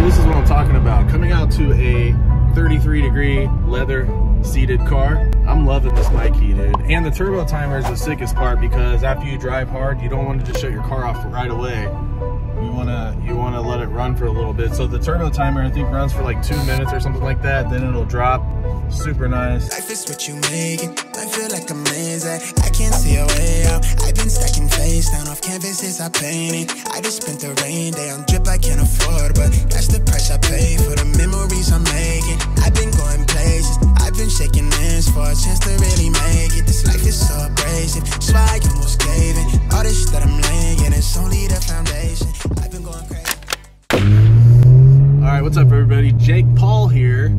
this is what I'm talking about. Coming out to a 33-degree leather seated car. I'm loving this Mikey, dude. And the turbo timer is the sickest part because after you drive hard, you don't want to just shut your car off right away. You wanna let it run for a little bit. So the turbo timer, I think, runs for like 2 minutes or something like that. Then it'll drop. Super nice. Life is what you make it. I feel like I'm lazy. I can't see a way out. I've been stacking face down off canvases I painted. I just spent the rain day on drip I can't afford, but that's the price I pay for the memories I'm making. I've been going places. I've been shaking hands for a chance to really make it. This life is so abrasive. So I almost gave it. All this shit that I'm laying, it's only the foundation. I've been going crazy. All right, what's up, everybody? Jake Paul here.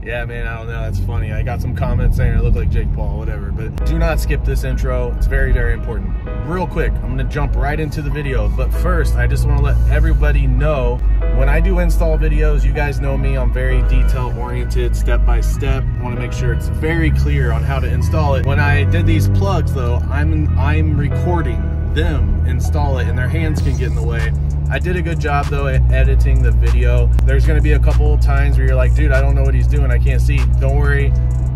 Yeah, man, I don't know. That's funny. I got some comments saying I look like Jake Paul, whatever. But do not skip this intro. It's very, very important. Real quick, I'm going to jump right into the video. But first, I just want to let everybody know, when I do install videos, you guys know me. I'm very detail-oriented, step-by-step. I want to make sure it's very clear on how to install it. When I did these plugs, though, I'm recording them install it, and their hands can get in the way. I did a good job though at editing the video. There's gonna be a couple times where you're like, dude, I don't know what he's doing, I can't see. Don't worry,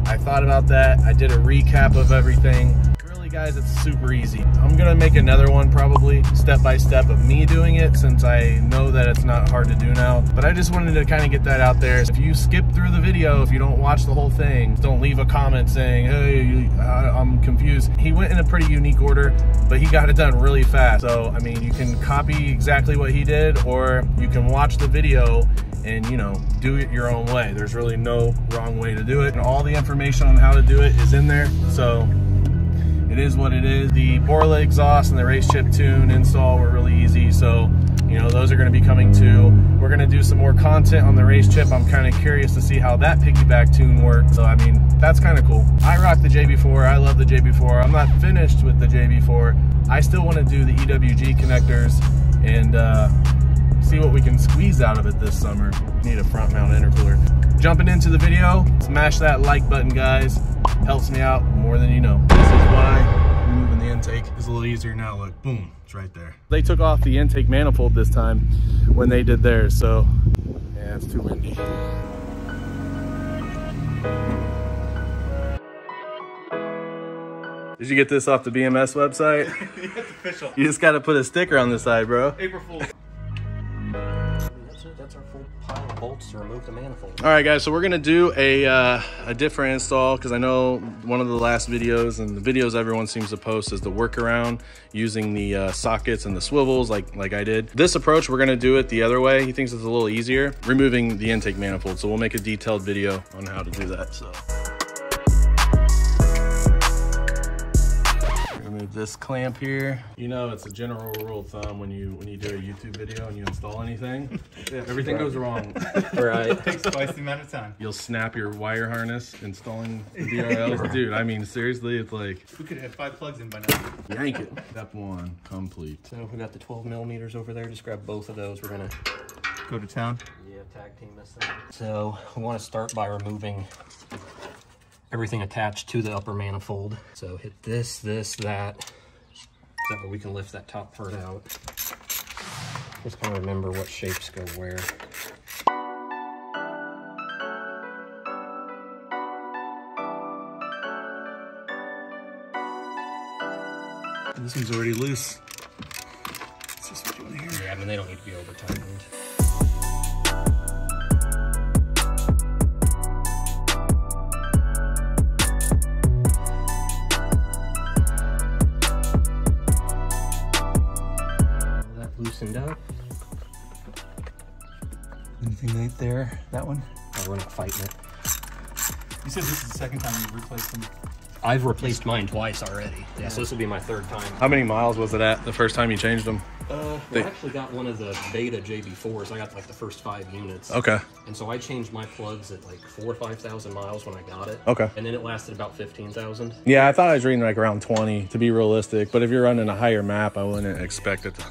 I thought about that. I did a recap of everything. Really, guys, it's super easy. I'm gonna make another one probably step by step of me doing it, since I know that it's not hard to do now. But I just wanted to kind of get that out there. If you skip through the video, if you don't watch the whole thing, don't leave a comment saying, hey, I'm confused. He went in a pretty unique order, but he got it done really fast. So, I mean, you can copy exactly what he did, or you can watch the video and, you know, do it your own way. There's really no wrong way to do it. And all the information on how to do it is in there. So it is what it is. The Borla exhaust and the Racechip tune install were really easy. So, you know, those are going to be coming too. We're going to do some more content on the Racechip. I'm kind of curious to see how that piggyback tune works. So, I mean, that's kind of cool. I rock the JB4. I love the JB4. I'm not finished with the JB4. I still want to do the EWG connectors and see what we can squeeze out of it this summer. Need a front mount intercooler. Jumping into the video, smash that like button, guys. Helps me out more than you know. This is why removing the intake is a little easier now. Look, boom, it's right there. They took off the intake manifold this time when they did theirs, so yeah, it's too windy. Did you get this off the BMS website? It's official. You just got to put a sticker on the side, bro. April Fool's. That's our full pile of bolts to remove the manifold. All right, guys, so we're gonna do a different install, because I know one of the last videos and the videos everyone seems to post is the workaround using the sockets and the swivels like I did. This approach, we're gonna do it the other way. He thinks it's a little easier, removing the intake manifold. So we'll make a detailed video on how to do that. So remove this clamp here. You know, it's a general rule of thumb when you do a YouTube video and you install anything, everything goes wrong. Right. It takes twice the amount of time. You'll snap your wire harness installing the DRLs. Dude, I mean, seriously, it's like, We could have 5 plugs in by now. yank it. Step 1 complete. So we got the 12 millimeters over there. Just grab both of those. We're gonna Go to town. tag team this thing. So we want to start by removing everything attached to the upper manifold. So hit this, that. That way we can lift that top part out. Just kind of remember what shapes go where. This one's already loose. Is this what you want to hear? Yeah, I mean, they don't need to be over tightened. Loosened up. Anything right there? That one? Oh, we're not fighting it. You said this is the second time you've replaced them. I've replaced mine twice already. Yeah, so this will be my 3rd time. How many miles was it at the first time you changed them? I actually got one of the beta JB4s. I got like the first 5 units. Okay. And so I changed my plugs at like 4,000 or 5,000 miles when I got it. Okay. And then it lasted about 15,000. Yeah, I thought I was reading like around 20 to be realistic, but if you're running a higher map, I wouldn't expect it to.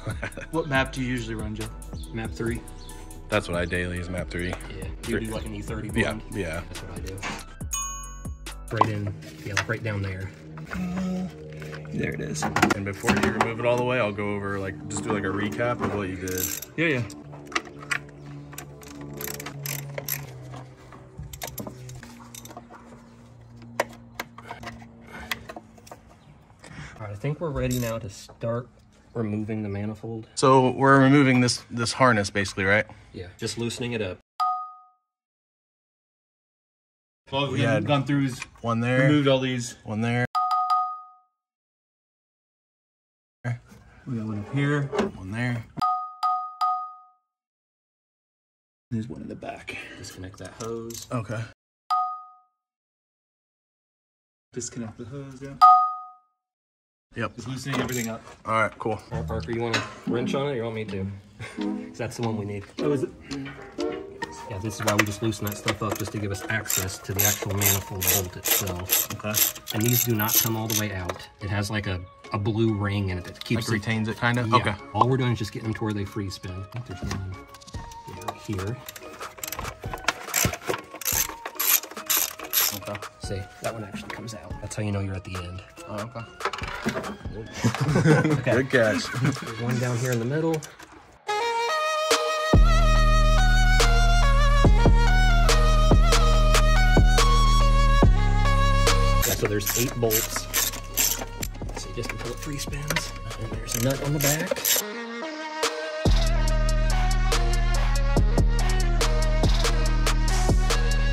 What map do you usually run, Joe? Map 3. That's what I daily is map 3. Yeah. You do like an E30 blend? Yeah. That's what I do. Right in, yeah, like right down there. There it is. And before you remove it all the way, I'll go over, like, just do like a recap of what you did. Yeah, yeah. think we're ready now to start removing the manifold. So we're removing this harness basically, right? Yeah, just loosening it up. Well, We had gone through, one there, removed all these. one there, We got one up here. one there. There's one in the back. Disconnect that hose. Okay. Disconnect the hose, yeah. Yep. Just loosening everything up. All right, cool. All right, Parker, you want a wrench on it or you want me to? Because that's the one we need. Oh, is it? Yeah, this is why we just loosen that stuff up, just to give us access to the actual manifold bolt itself. Okay. And these do not come all the way out. It has like a blue ring in it that keeps Like retains it, kind of? Yeah. Okay. All we're doing is just getting them to where they freeze spin. I think there's one here. Okay. See, that one actually comes out. That's how you know you're at the end. Oh, okay. Okay. Good catch. There's one down here in the middle. Yeah, so there's 8 bolts. See, just until it free spins. And there's a nut on the back.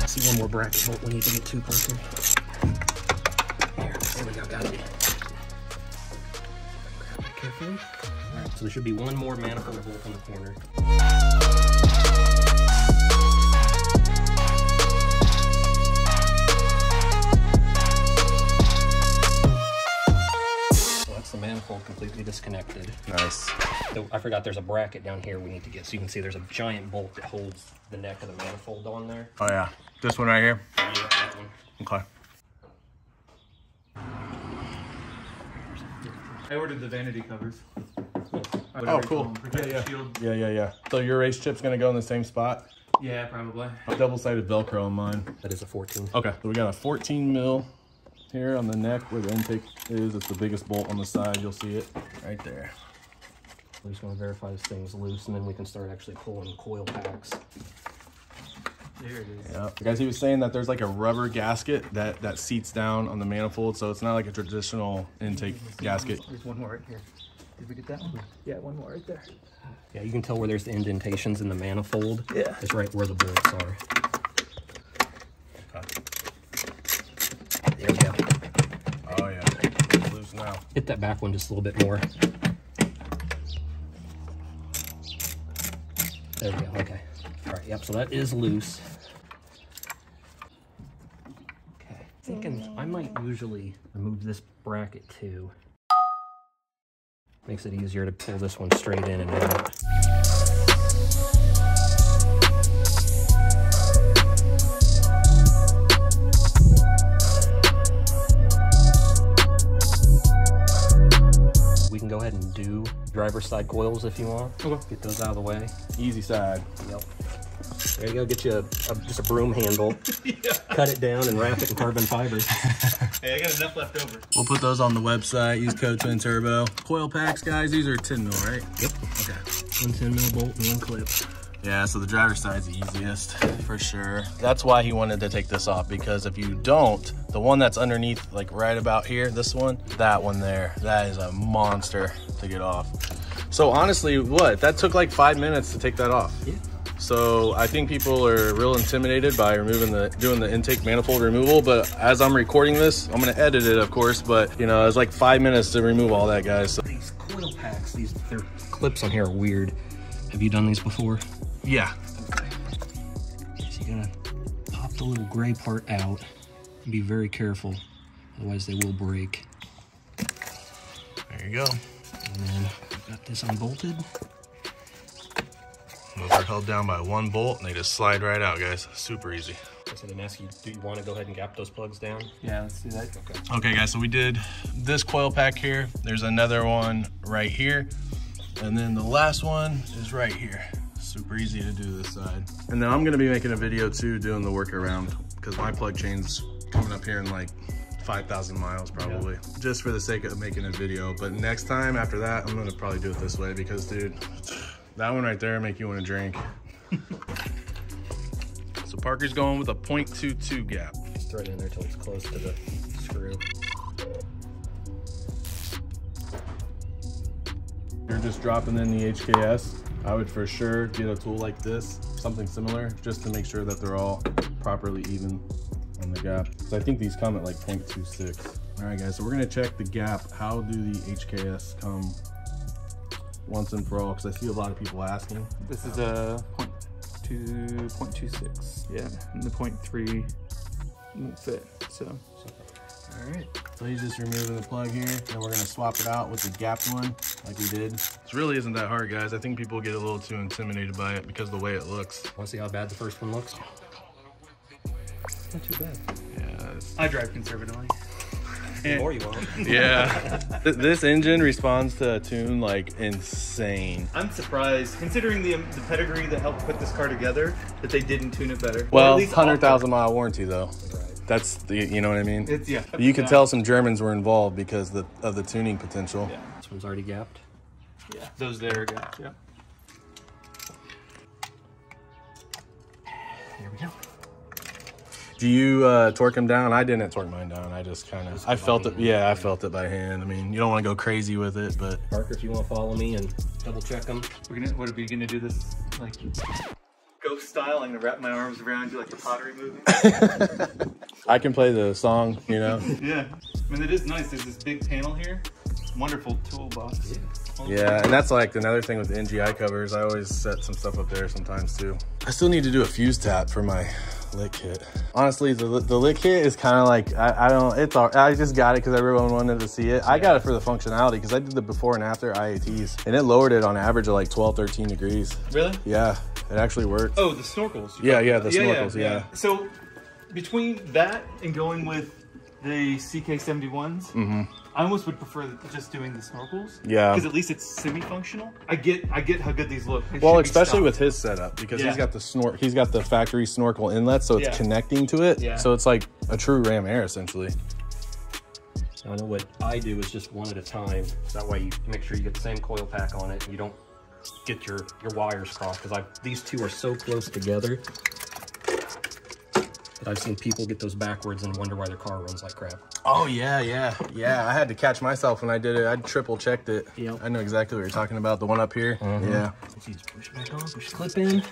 See one more bracket bolt we need to get to, Parker. Here, there we go, got it. Grab that carefully. All right, so there should be one more manifold bolt in the corner. So that's the manifold completely disconnected. Nice. So I forgot there's a bracket down here we need to get. So you can see there's a giant bolt that holds the neck of the manifold on there. Oh, yeah. This one right here? Yeah, that one. Okay. I ordered the vanity covers. Oh, cool. Yeah. Yeah. So your race chip's gonna go in the same spot? Yeah, probably. Double-sided Velcro on mine. That is a 14. Okay, so we got a 14 mil here on the neck where the intake is. It's the biggest bolt on the side. You'll see it right there. We just want to verify this thing's loose, and then we can start actually pulling coil packs. There it is. Yeah. Guys, he was saying that there's like a rubber gasket that seats down on the manifold, so it's not like a traditional intake gasket. There's one more right here. Did we get that one? Yeah, one more right there. Yeah, you can tell where there's the indentations in the manifold. Yeah. It's right where the bolts are. Okay. There we go. Oh yeah, it's loose now. Hit that back one just a little bit more. There we go, okay. All right, yep, so that is loose. Okay, thinking I might usually remove this bracket too. Makes it easier to pull this one straight in and out. We can go ahead and do driver's side coils if you want. Okay. Get those out of the way. Easy side. Yep. There you go. Get you just a broom handle. Yeah. Cut it down and wrap it in carbon fiber. Hey, I got enough left over. We'll put those on the website. Use code Twin Turbo. Coil packs, guys. These are 10 mil, right? Yep. Okay. One 10 mil bolt and one clip. Yeah, so the driver's side's the easiest for sure. That's why he wanted to take this off, because if you don't, the one that's underneath, like right about here, this one, that one there, that is a monster to get off. So honestly, that took like 5 minutes to take that off. Yeah. So I think people are real intimidated by doing the intake manifold removal, but as I'm recording this, I'm gonna edit it, of course, but you know, it's like 5 minutes to remove all that, guys. So, These coil packs, their clips on here are weird. Have you done these before? yeah. So you gotta pop the little gray part out and be very careful, otherwise they will break. There you go. And then I've got this unbolted. Those are held down by one bolt and they just slide right out, guys. Super easy. So then ask you, do you want to go ahead and gap those plugs down? Yeah, let's do that. Okay. Okay, guys, so we did this coil pack here. There's another one right here. And then the last one is right here. Super easy to do this side. And then I'm gonna be making a video too, doing the workaround, because my plug chain's coming up here in like 5,000 miles probably, just for the sake of making a video. But next time after that, I'm gonna probably do it this way, because dude, that one right there make you want to drink. So Parker's going with a 0.22 gap. Just throw it in there till it's close to the screw. you're just dropping in the HKS, I would for sure get a tool like this, something similar, just to make sure that they're all properly even on the gap. So I think these come at like 0.26. All right guys, so we're gonna check the gap. How do the HKS come once and for all? Because I see a lot of people asking. This is a 0.26. Yeah, and the 0.3 won't fit, so. All right, so he's just removing the plug here, and we're gonna swap it out with the gapped one, like we did. This really isn't that hard, guys. I think people get a little too intimidated by it because of the way it looks. Want to see how bad the first one looks? Not too bad. Yeah. I drive conservatively. The more you want. Yeah. This engine responds to a tune like insane. I'm surprised, considering the pedigree that helped put this car together, that they didn't tune it better. Well, 100,000 mile warranty though. That's the, you know what I mean? It's, yeah. You can tell some Germans were involved because of the tuning potential. Yeah. This one's already gapped. Yeah, those there are gapped, yeah. There we go. Do you torque them down? I didn't torque mine down. I just kind of, I felt it. Yeah, I felt it by hand. I mean, you don't want to go crazy with it, but. Parker, if you want to follow me and double check them. What are we gonna do this, like, ghost style? I'm gonna wrap my arms around you like a pottery movie. I can play the song, you know? Yeah, I mean, it is nice. There's this big panel here. Wonderful toolbox. Yeah, and that's like another thing with the NGI covers. I always set some stuff up there sometimes too. I still need to do a fuse tap for my lit kit. Honestly, the lit kit is kind of like, I don't, it's all, I just got it because everyone wanted to see it. I got it for the functionality because I did the before and after IATs and it lowered it on average of like 12, 13 degrees. Really? Yeah, it actually worked. Oh, the snorkels. Yeah, the snorkels, yeah. So between that and going with the CK71s, I almost would prefer just doing the snorkels. Yeah. Because at least it's semi-functional. I get how good these look. Well, especially with his setup because he's got the factory snorkel inlet, so it's connecting to it. Yeah. So it's like a true Ram Air essentially. I know what I do is just one at a time. So that way you make sure you get the same coil pack on it and you don't get your wires crossed, because these two are so close together that I've seen people get those backwards and wonder why their car runs like crap. Oh yeah. I had to catch myself when I did it. I triple checked it. Yep. I know exactly what you're talking about. The one up here. Yeah. So you just push back on, push the clip in. And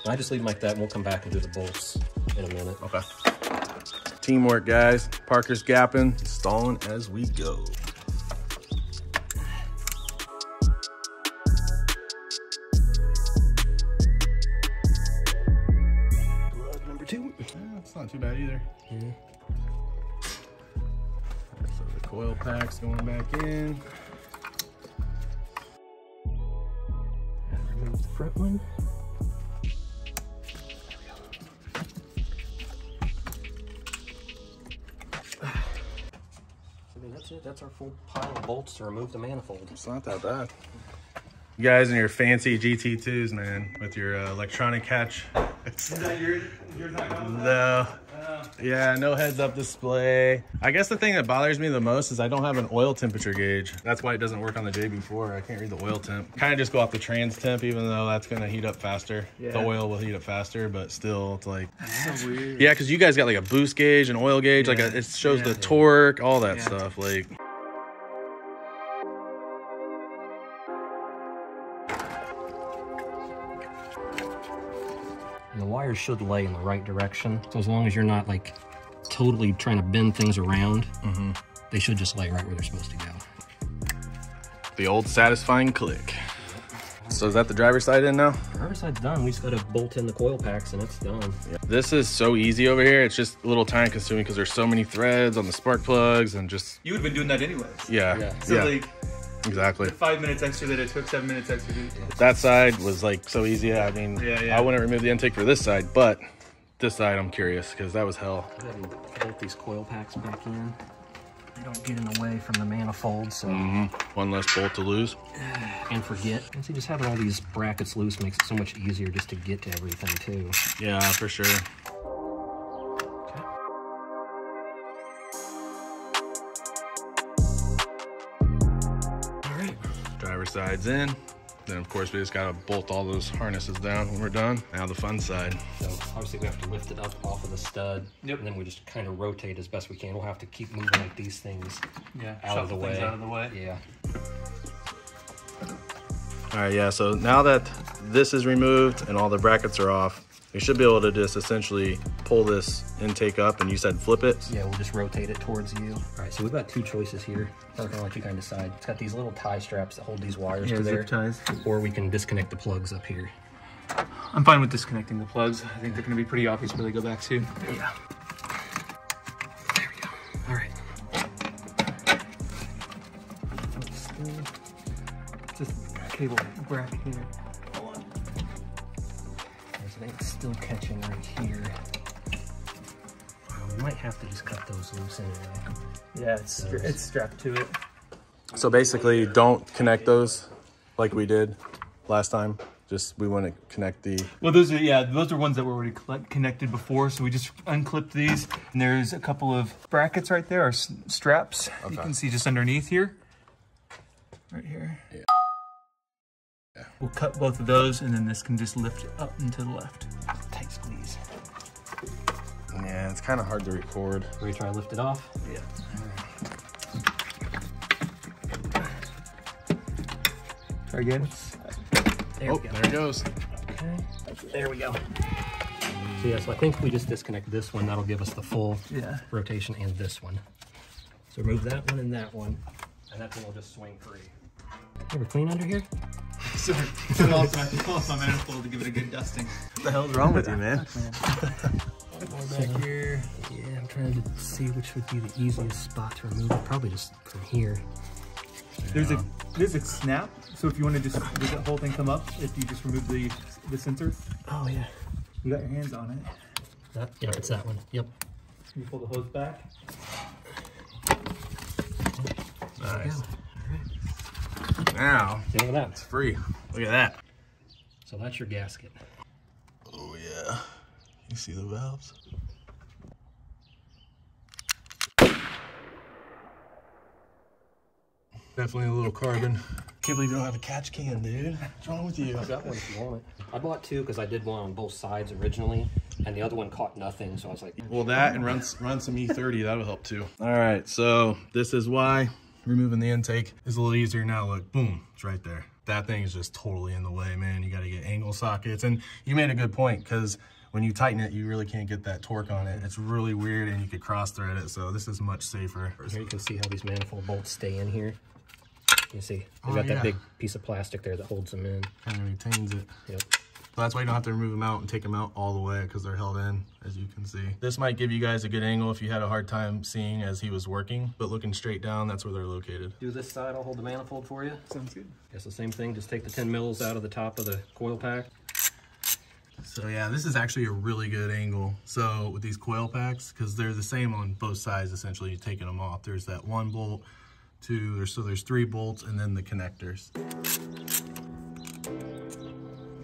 I just leave them like that, and we'll come back and do the bolts in a minute. Okay. Teamwork, guys. Parker's gapping, installing as we go. It's not too bad either. Yeah. So the coil pack's going back in. And remove the front one. I mean, that's it. That's our full pile of bolts to remove the manifold. It's not that bad. You guys and your fancy GT2s, man, with your electronic catch. Is that yours not going with No. Yeah, no heads-up display. I guess the thing that bothers me the most is I don't have an oil temperature gauge. That's why it doesn't work on the JB4. I can't read the oil temp. Kind of just go off the trans temp, even though that's going to heat up faster. Yeah. The oil will heat up faster, but still, it's like... That's so weird. Yeah, because you guys got like a boost gauge, an oil gauge, like it shows the torque, all that stuff. Like... And the wires should lay in the right direction. So as long as you're not like totally trying to bend things around, they should just lay right where they're supposed to go. The old satisfying click. So is that the driver's side in now? Driver's side's done. We just got to bolt in the coil packs and it's done. Yeah. This is so easy over here. It's just a little time consuming because there's so many threads on the spark plugs and just... You would have been doing that anyways. Yeah. So like... Exactly. The 5 minutes extra that it took, 7 minutes extra. That side was like so easy. I mean, I wouldn't remove the intake for this side, but this side I'm curious because that was hell. Go ahead and bolt these coil packs back in. They don't get in the way from the manifold, so... One less bolt to lose. And forget. And see, just having all these brackets loose makes it so much easier just to get to everything too. Yeah, for sure. Driver side's in. Then of course we just gotta bolt all those harnesses down when we're done. Now the fun side. So obviously we have to lift it up off of the stud. Yep. And then we just kind of rotate as best we can. We'll have to keep moving like these things out of the way. Out of the way. Yeah. All right, yeah, so now that this is removed and all the brackets are off, we should be able to just essentially pull this intake up, and you said flip it? Yeah, we'll just rotate it towards you. All right, so we've got two choices here. I'm gonna let you kind of decide. It's got these little tie straps that hold these wires to there. Ties. Or we can disconnect the plugs up here. I'm fine with disconnecting the plugs. I think they're gonna be pretty obvious where they go back to. Yeah. There we go. All right. Just cable bracket here. Hold on. It's still catching right here. We might have to just cut those loose anyway. Yeah, it's strapped to it. So basically, don't connect those like we did last time. Just, we want to connect the... Well, those are ones that were already connected before, so we just unclipped these. And there's a couple of brackets right there, or straps. Okay. You can see just underneath here. Right here. Yeah. Yeah. We'll cut both of those, and then this can just lift up and to the left. Tight squeeze. Yeah, it's kind of hard to record. Ready to try to lift it off? Yeah. Try again. There it goes. Okay, there we go. So yeah, so I think we just disconnect this one. That'll give us the full rotation, and this one. So remove that one and that one, and that one will just swing free. Hey, we're clean under here? Sorry. I lost my manifold to give it a good dusting. What the hell's wrong with you, man? Back here. Yeah, I'm trying to see which would be the easiest spot to remove it. Probably just from here. There's a snap, so if you want to just let that whole thing come up, if you just remove the sensor. Oh yeah. You got your hands on it. Yeah, it's that one. Yep. You pull the hose back. Nice. All right. Now, look at that. it's free. Look at that. So that's your gasket. Oh yeah. You see the valves? Definitely a little carbon. Can't believe you don't have a catch can, dude. What's wrong with you? I got one if you want it. I bought two because I did one on both sides originally, and the other one caught nothing, so I was like... Well, that and run some E30, that'll help too. All right, so this is why removing the intake is a little easier now. Look, boom, it's right there. That thing is just totally in the way, man. You got to get angle sockets. And you made a good point, because when you tighten it, you really can't get that torque on it. It's really weird, and you could cross thread it, so this is much safer. Here you can see how these manifold bolts stay in here. You see, they've got that big piece of plastic there that holds them in. Kind of retains it. Yep. So that's why you don't have to remove them out and take them out all the way, because they're held in, as you can see. This might give you guys a good angle if you had a hard time seeing as he was working, but looking straight down, that's where they're located. Do this side, I'll hold the manifold for you. Sounds good. Guess the same thing, just take the 10 mils out of the top of the coil pack. So yeah, this is actually a really good angle. So with these coil packs, because they're the same on both sides, essentially, you're taking them off. There's that one bolt, there's 3 bolts, and then the connectors.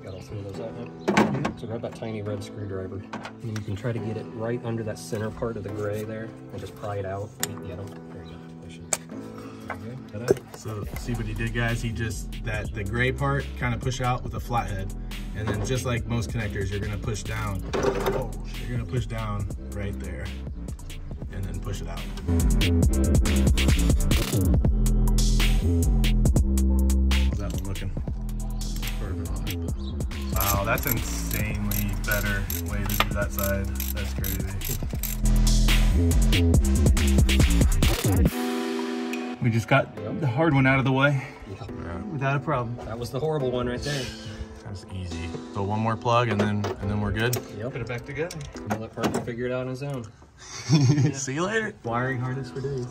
Got all 3 of those out now. So grab that tiny red screwdriver, and you can try to get it right under that center part of the gray there, and just pry it out. There you go. So see what he did, guys? He just, the gray part, kind of push out with a flathead, and then just like most connectors, you're gonna push down. Oh, you're gonna push down right there, and then push it out. How's that one looking? Perfect on it. Wow, that's insanely better way to do that side. That's crazy. We just got the hard one out of the way without a problem. That was the horrible one right there. That's easy. So one more plug and then we're good. Yep. Put it back together. We'll let Parker figure it out on his own. See you later. Wiring harness for days.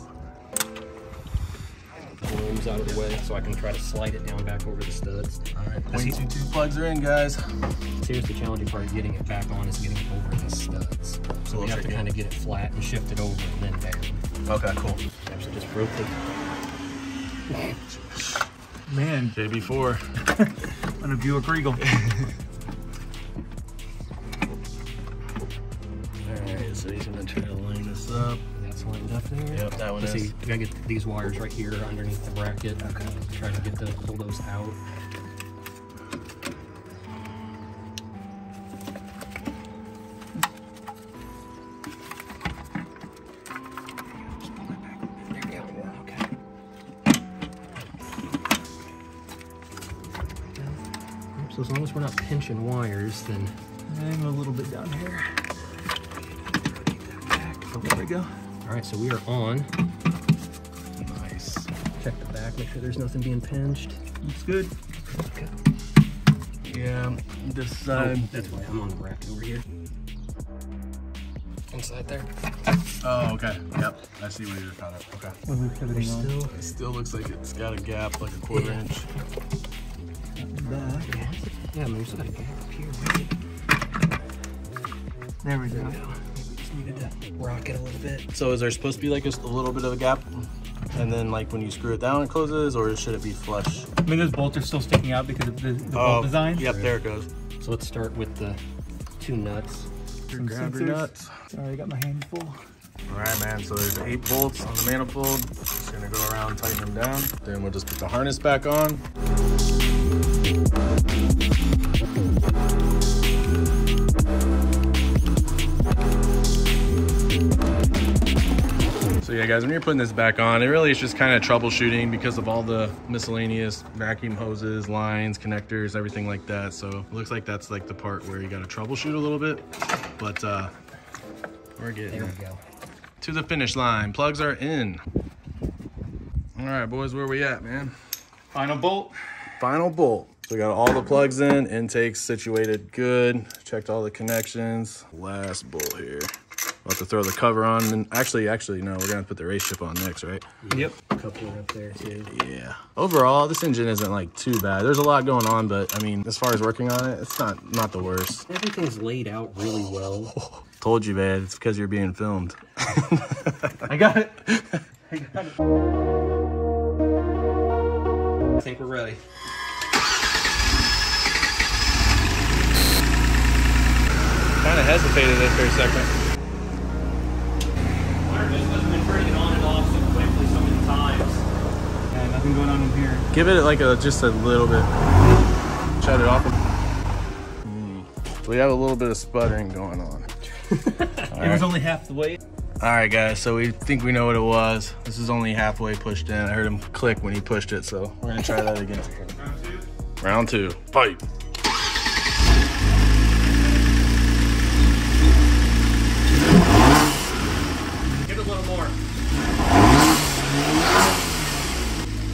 The looms out of the way so I can try to slide it down back over the studs. All right, 0.22 plugs are in, guys. Here's the challenging part of getting it back on is getting it over the studs. So we have to kind of get it flat and shift it over and then down. Okay, cool. So just rotate. Man, JB4 on a Buick Regal. Alright, so he's gonna try to line this up. That's lined up there. Yep, that one is. See, we gotta get these wires right here underneath the bracket. Okay. Try to pull those out. So as long as we're not pinching wires, then... I'm a little bit down here. Oh, there we go. All right, so we are on. Nice. Check the back, make sure there's nothing being pinched. Looks good. Okay. Yeah, this side. Oh, that's why I'm on the rack over here. Inside there. Oh, okay. Yep. I see where you're caught up. Okay. When we're pivoting on. It still looks like it's got a gap, like a quarter inch. Yeah, I mean, there's got a gap up here, right? There we go. Maybe we just needed to rock it a little bit. So is there supposed to be like a little bit of a gap? And then like when you screw it down, it closes, or should it be flush? I mean, those bolts are still sticking out because of the bolt design. Yep, there it goes. So let's start with the 2 nuts. Grab your nuts. Sorry, I got my hands full. All right, man, so there's 8 bolts on the manifold. Just gonna go around, tighten them down. Then we'll just put the harness back on. So yeah, guys, when you're putting this back on, it really is just kind of troubleshooting because of all the miscellaneous vacuum hoses, lines, connectors, everything like that. So it looks like that's like the part where you got to troubleshoot a little bit, but we're getting There we go. to the finish line. Plugs are in. All right, boys, where we at, man? Final bolt. Final bolt. So we got all the plugs in, intakes situated good. Checked all the connections. Last bolt here. We'll have to throw the cover on. And actually, no, we're gonna put the Racechip on next, right? Yep. A couple are up there too. Yeah. Overall, this engine isn't like too bad. There's a lot going on, but I mean, as far as working on it, it's not the worst. Everything's laid out really well. Told you, man. It's because you're being filmed. I got it. I got it. I think we're ready. Kind of hesitated there for a second. Wire just hasn't been turning it on and off so quickly so many times. Yeah, nothing going on in here. Give it like just a little bit. Shut it off. We have a little bit of sputtering going on. It was only half the way. All right, guys, so we think we know what it was. This is only halfway pushed in. I heard him click when he pushed it, so we're gonna try that again. Round 2. Round 2, fight. Give it a little more.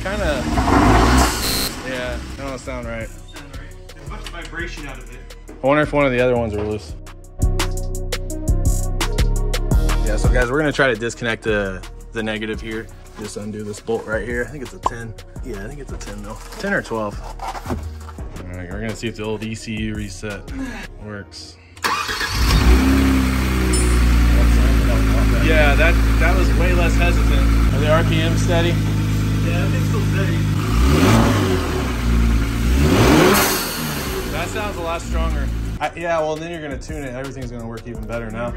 Kinda, yeah, that don't sound right. There's much vibration out of it. I wonder if one of the other ones are loose. Yeah, so guys, we're gonna try to disconnect the negative here. Just undo this bolt right here. I think it's a 10. Yeah, I think it's a 10 though. 10 or 12. All right, we're gonna see if the old ECU reset works. Yeah, that was way less hesitant. Are the RPM steady? Yeah, I think so steady. That sounds a lot stronger. Yeah, well then you're gonna tune it. Everything's gonna work even better now.